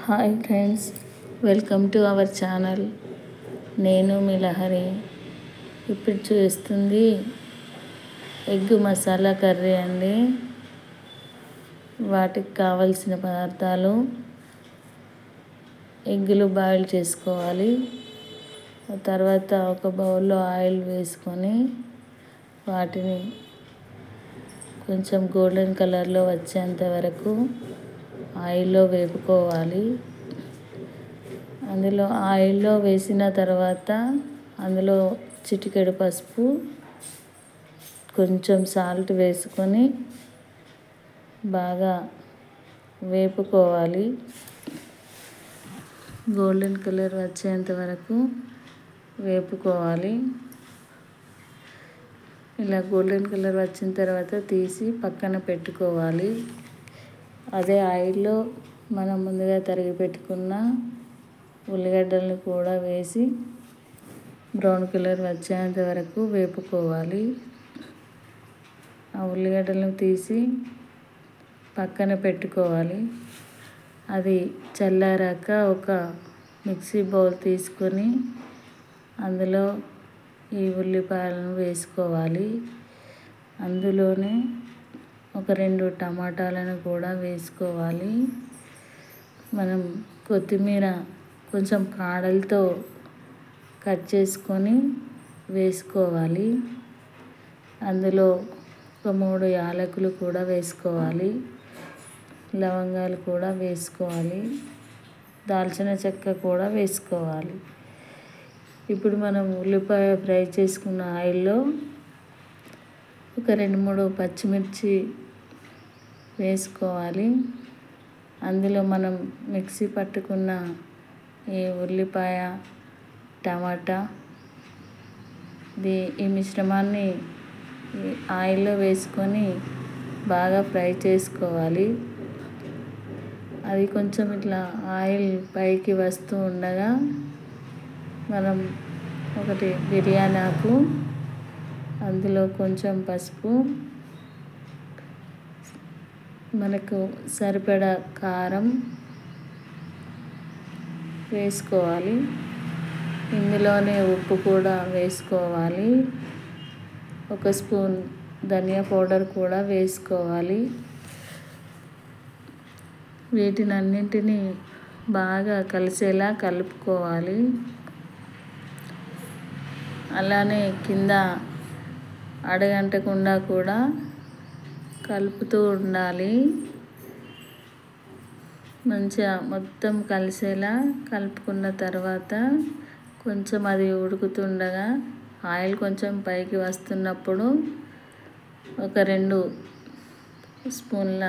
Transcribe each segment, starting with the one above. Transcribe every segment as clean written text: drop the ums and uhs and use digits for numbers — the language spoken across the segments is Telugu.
Hi friends, welcome to our channel. నేను మీ లహరి. ఇప్పుడు చూస్తుంది ఎగ్ మసాలా కర్రీ అండి. వాటికి కావలసిన పదార్థాలు: ఎగ్గులు బాయిల్ చేసుకోవాలి. తర్వాత ఒక బౌల్లో ఆయిల్ వేసుకొని వాటిని కొంచెం గోల్డెన్ కలర్లో వచ్చేంత వరకు ఆయిల్లో వేపుకోవాలి. అందులో ఆయిల్లో వేసిన తర్వాత అందులో చిటికెడు పసుపు, కొంచెం సాల్ట్ వేసుకొని బాగా వేపుకోవాలి. గోల్డెన్ కలర్ వచ్చేంత వరకు వేపుకోవాలి. ఇలా గోల్డెన్ కలర్ వచ్చిన తర్వాత తీసి పక్కన పెట్టుకోవాలి. అదే ఆయిల్లో మనం ముందుగా తరిగి పెట్టుకున్న ఉల్లిగడ్డలను కూడా వేసి బ్రౌన్ కలర్ వచ్చేంత వరకు వేపుకోవాలి. ఆ ఉల్లిగడ్డలను తీసి పక్కన పెట్టుకోవాలి. అది చల్లారాక ఒక మిక్సీ బౌల్ తీసుకొని అందులో ఈ ఉల్లిపాయలను వేసుకోవాలి. అందులోనే ఒక 2 టమాటాలను కూడా వేసుకోవాలి. మనం కొత్తిమీర కొంచెం కాడలతో కట్ చేసుకొని వేసుకోవాలి. అందులో ఒక 3 యాలకులు కూడా వేసుకోవాలి. లవంగాలు కూడా వేసుకోవాలి. దాల్చిన చెక్క కూడా వేసుకోవాలి. ఇప్పుడు మనం ఉల్లిపాయ ఫ్రై చేసుకున్న ఆయిల్లో ఒక 2-3 పచ్చిమిర్చి వేసుకోవాలి. అందులో మనం మిక్సీ పట్టుకున్న ఈ ఉల్లిపాయ, టమాటా ఈ మిశ్రమాన్ని ఆయిల్లో వేసుకొని బాగా ఫ్రై చేసుకోవాలి. అది కొంచెం ఇట్లా ఆయిల్ పైకి వస్తూ ఉండగా మనం ఒకటి బిర్యానీ ఆకు, అందులో కొంచెం పసుపు, మనకు సరిపడా కారం వేసుకోవాలి. ఇందులోనే ఉప్పు కూడా వేసుకోవాలి. 1 స్పూన్ ధనియా పౌడర్ కూడా వేసుకోవాలి. వీటినన్నింటినీ బాగా కలిసేలా కలుపుకోవాలి. అలానే కింద అడుగంటకుండా కూడా కలుపుతూ ఉండాలి. మంచిగా మొత్తం కలిసేలా కలుపుకున్న తర్వాత కొంచెం అది ఉడుకుతుండగా ఆయిల్ కొంచెం పైకి వస్తున్నప్పుడు ఒక 2 స్పూన్ల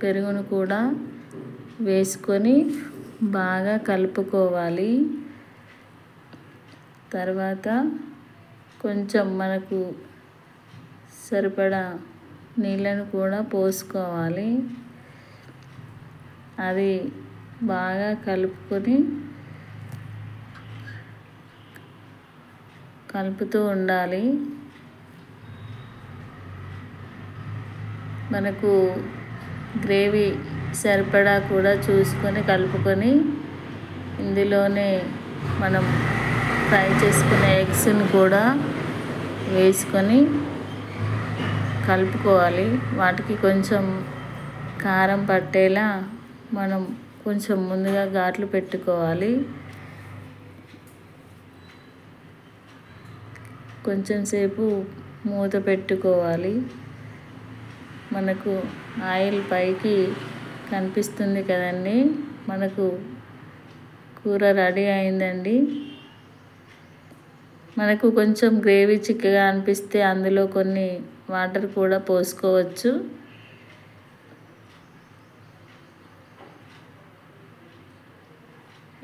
పెరుగును కూడా వేసుకొని బాగా కలుపుకోవాలి. తర్వాత కొంచెం మనకు సరిపడా నీళ్ళను కూడా పోసుకోవాలి. అది బాగా కలుపుతూ ఉండాలి. మనకు గ్రేవీ సరిపడా కూడా చూసుకొని కలుపుకొని ఇందులోనే మనం ఫ్రై చేసుకున్న ఎగ్స్ని కూడా వేసుకొని కలుపుకోవాలి. వాటికి కొంచెం కారం పట్టేలా మనం కొంచెం ముందుగా ఘాట్లు పెట్టుకోవాలి. కొంచెం సేపు మూత పెట్టుకోవాలి. మనకు ఆయిల్ పైకి కనిపిస్తుంది కదండి. మనకు కూర రెడీ అయిందండి. మనకు కొంచెం గ్రేవీ చిక్కగా అనిపిస్తే అందులో కొన్ని వాటర్ కూడా పోసుకోవచ్చు.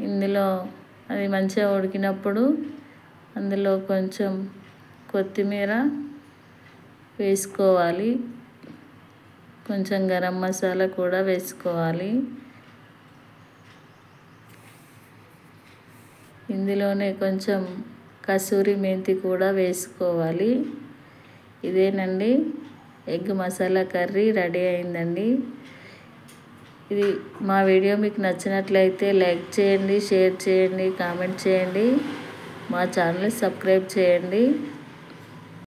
ఇందులో అది మంచిగా ఉడికినప్పుడు అందులో కొంచెం కొత్తిమీర వేసుకోవాలి. కొంచెం గరం మసాలా కూడా వేసుకోవాలి. ఇందులోనే కొంచెం కసూరి మెంతి కూడా వేసుకోవాలి. ఇదేనండి, ఎగ్ మసాలా కర్రీ రెడీ అయిందండి. ఇది మా వీడియో మీకు నచ్చినట్లయితే లైక్ చేయండి, షేర్ చేయండి, కామెంట్ చేయండి, మా ఛానల్ని సబ్స్క్రైబ్ చేయండి.